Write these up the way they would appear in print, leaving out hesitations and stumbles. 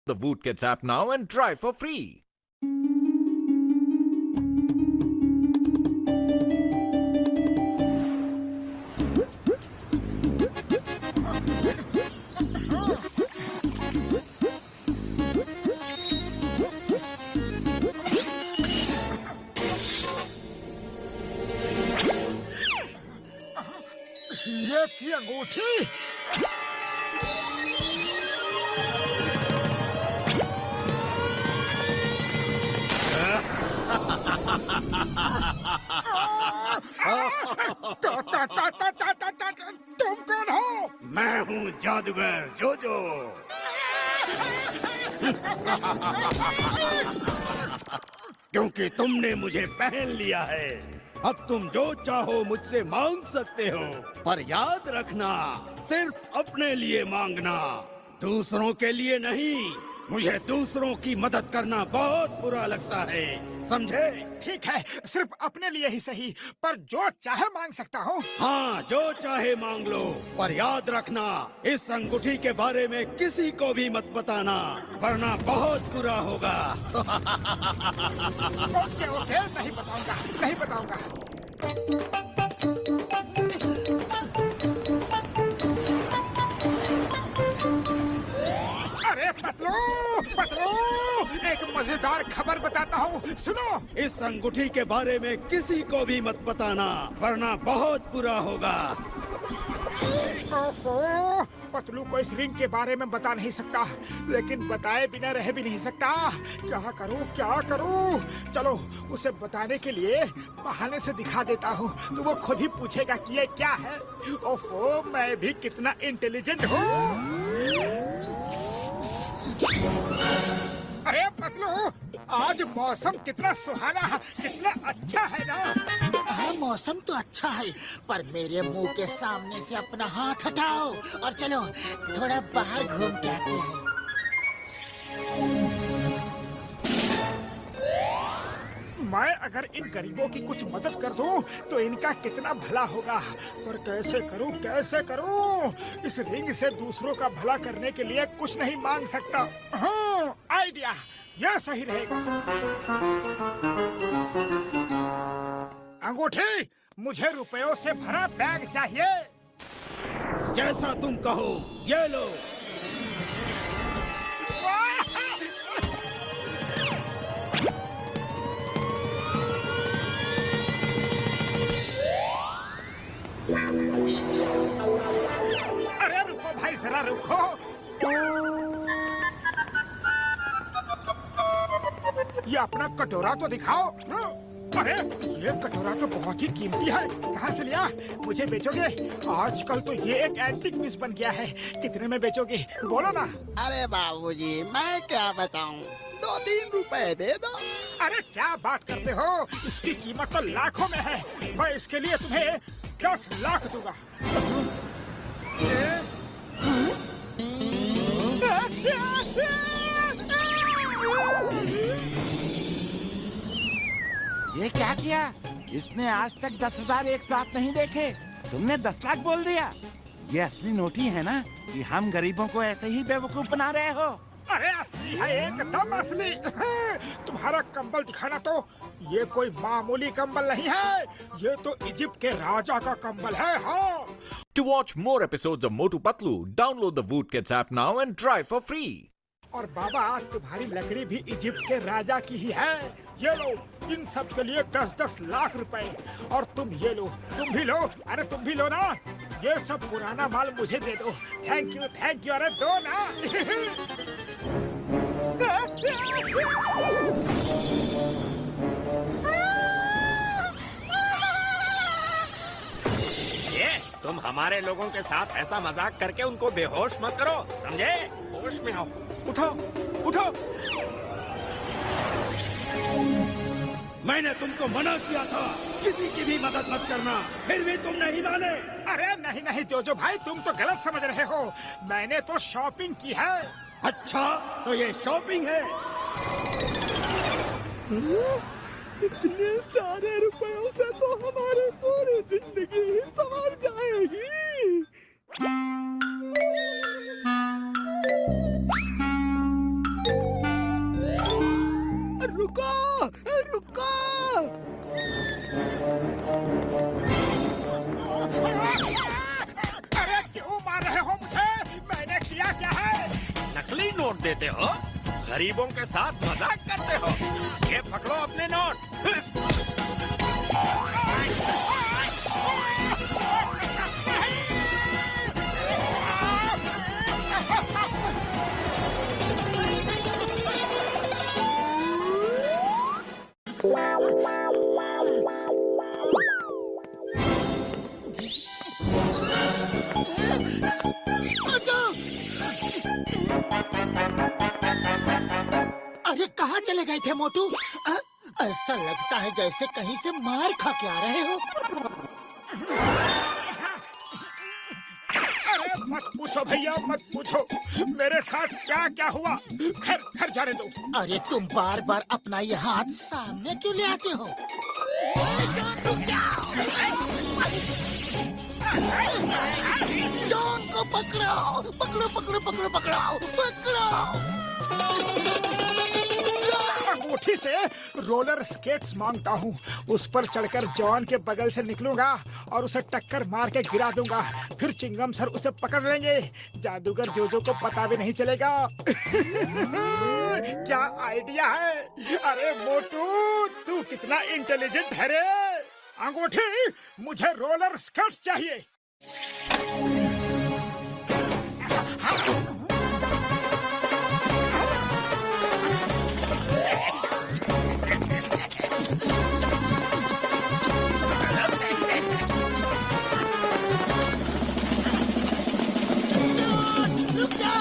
The Woot Kids app now and try for free. हीरे की अंगूठी। तुम कौन हो? मैं हूँ जादूगर जोजो। क्योंकि तुमने मुझे पहन लिया है, अब तुम जो चाहो मुझसे मांग सकते हो, पर याद रखना सिर्फ अपने लिए मांगना, दूसरों के लिए नहीं। मुझे दूसरों की मदद करना बहुत बुरा लगता है, समझे? ठीक है, सिर्फ अपने लिए ही सही, पर जो चाहे मांग सकता हूँ। हाँ, जो चाहे मांग लो, पर याद रखना इस अंगूठी के बारे में किसी को भी मत बताना, वरना बहुत बुरा होगा। ओके ओके, नहीं बताऊंगा, नहीं बताऊंगा। अरे पतलू, पतलू, एक मजेदार खबर बताता हूँ, सुनो। इस अंगूठी के बारे में किसी को भी मत बताना, वरना बहुत बुरा होगा। ओफो, पतलू को इस रिंग के बारे में बता नहीं सकता, लेकिन बताए बिना रह भी नहीं सकता। क्या करूं, क्या करूं? चलो उसे बताने के लिए बहाने से दिखा देता हूँ, तो वो खुद ही पूछेगा कि ये क्या है। ओफो, मैं भी कितना इंटेलिजेंट हूँ। अरे पतलू, आज मौसम कितना सुहाना, कितना अच्छा है ना? हाँ, मौसम तो अच्छा है, पर मेरे मुंह के सामने से अपना हाथ हटाओ और चलो थोड़ा बाहर घूम के आते हैं। मैं अगर इन गरीबों की कुछ मदद कर दूं, तो इनका कितना भला होगा। पर कैसे करूं, कैसे करूं? इस रिंग से दूसरों का भला करने के लिए कुछ नहीं मांग सकता। हाँ, आइडिया, यह सही रहेगा। अंगूठी, मुझे रुपयों से भरा बैग चाहिए। जैसा तुम कहो, ये लो। अरे रुको भाई, जरा रुको। ये अपना कटोरा तो दिखाओ। अरे ये कटोरा तो बहुत ही कीमती है, कहाँ से लिया? मुझे बेचोगे? आजकल तो ये एक एंटीक पीस बन गया है। कितने में बेचोगे, बोलो ना। अरे बाबूजी, मैं क्या बताऊं, 2-3 रुपए दे दो। अरे क्या बात करते हो, इसकी कीमत तो लाखों में है। मैं इसके लिए तुम्हें 10 लाख दूंगा। ये क्या किया? इसने आज तक 10,000 एक साथ नहीं देखे। तुमने 10 लाख बोल दिया। ये असली नोट ही है ना कि हम गरीबों को ऐसे ही बेवकूफ बना रहे हो? अरे असली है, एकदम असली। तुम्हारा कंबल दिखाना, तो ये कोई मामूली कंबल नहीं है, ये तो इजिप्ट के राजा का कंबल है। हाँ। To watch more episodes of Motu Patlu, download the Woot Kids app now and try for free. और बाबा, तुम्हारी लकड़ी भी इजिप्ट के राजा की ही है। ये लो, इन सब के लिए 10-10 लाख रुपए। और तुम ये लो, तुम भी लो। अरे तुम भी लो ना, ये सब पुराना माल मुझे दे दो। Thank you, thank you. अरे दो ना। ये तुम हमारे लोगों के साथ ऐसा मजाक करके उनको बेहोश मत करो, समझे? होश में आओ, उठो, उठो। मैंने तुमको मना किया था, किसी की भी मदद मत करना, फिर भी तुम नहीं माने। अरे नहीं नहीं जोजो भाई, तुम तो गलत समझ रहे हो। मैंने तो शॉपिंग की है। अच्छा, तो ये शॉपिंग है? इतने सारे रुपयों से तो हमारी पूरी जिंदगी ही संवर जाएगी। रुको। अरे क्यों मार रहे हो मुझे? मैंने किया क्या है? नकली नोट देते हो, गरीबों के साथ मजाक करते हो। ये पकड़ो अपने नोट। अरे कहाँ चले गए थे मोटू? ऐसा लगता है जैसे कहीं से मार खा के आ रहे हो। अरे मत पूछो भैया, मत पूछो मेरे साथ क्या क्या हुआ। खैर घर जाने दो। अरे तुम बार बार अपना ये हाथ सामने क्यों ले आते हो? जॉन को पकड़ो, पकड़ो पकड़ो पकड़ो पकड़ो पकड़ो। अंगूठी से रोलर स्केट्स मांगता हूँ। उस पर चढ़कर जॉन के बगल से निकलूंगा और उसे टक्कर मार के गिरा दूंगा। फिर चिंगम सर उसे पकड़ लेंगे। जादूगर जोजो को पता भी नहीं चलेगा। क्या आइडिया है? अरे मोटू, तू कितना इंटेलिजेंट है रे। अंगूठी, मुझे रोलर स्केट्स चाहिए। रुक जाओ।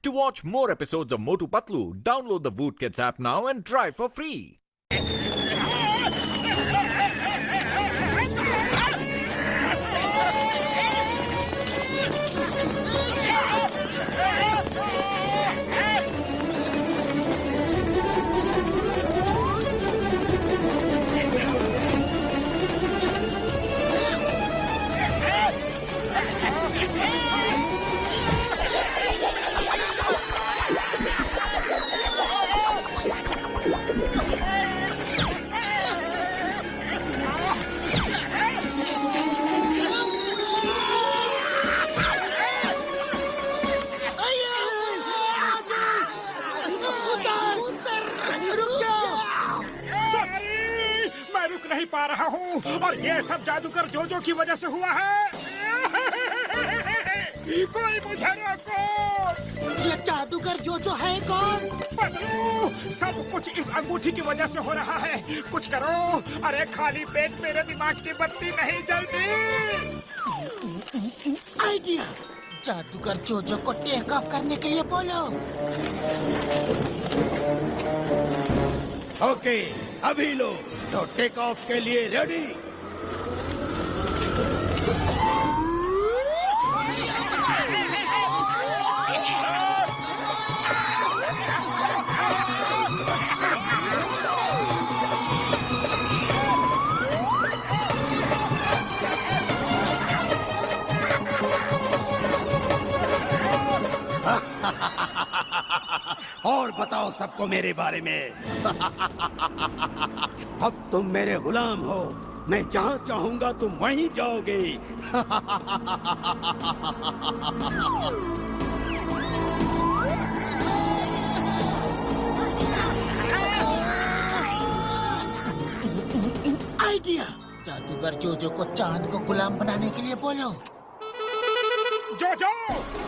To watch more episodes of Motu Patlu, download the Voot Kids app now and try for free. नहीं पा रहा हूँ और ये सब जादूगर जोजो की वजह से हुआ है। कोई मुझे रोको। ये जादूगर जोजो है कौन? बदलू, सब कुछ इस अंगूठी की वजह से हो रहा है। कुछ करो। अरे खाली पेट मेरे दिमाग की बत्ती नहीं जलती। आइडिया, जादूगर जोजो को टेक ऑफ करने के लिए बोलो। ओके, अभी लो तो टेक ऑफ के लिए रेडी। और बताओ सबको मेरे बारे में। अब तुम मेरे गुलाम हो। मैं जहाँ चाहूंगा तुम वहीं जाओगे। आइडिया, जादूगर जोजो को चांद को गुलाम बनाने के लिए बोलो। जोजो,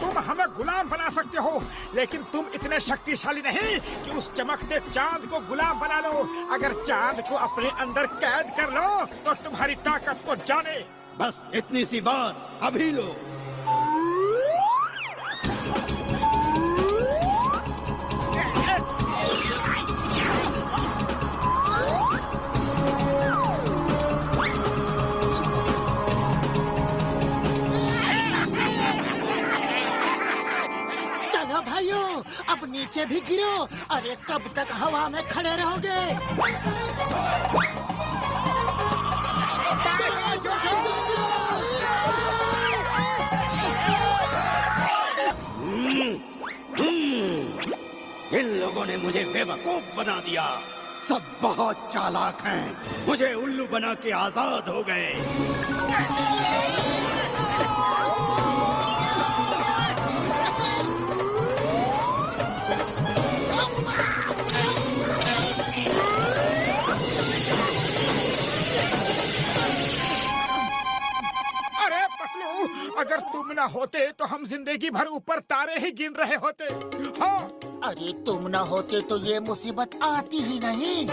तुम हमें गुलाम बना सकते हो, लेकिन तुम इतने शक्तिशाली नहीं कि उस चमकते चांद को गुलाम बना लो। अगर चांद को अपने अंदर कैद कर लो तो तुम्हारी ताकत को जाने। बस इतनी सी बात, अभी लो। अब नीचे भी गिरो। अरे कब तक हवा में खड़े रहोगे? इन लोगों ने मुझे बेवकूफ बना दिया। सब बहुत चालाक हैं। मुझे उल्लू बना के आजाद हो गए। अरे पतलू, अगर तुम न होते तो हम जिंदगी भर ऊपर तारे ही गिन रहे होते। हाँ, अरे तुम न होते तो ये मुसीबत आती ही नहीं।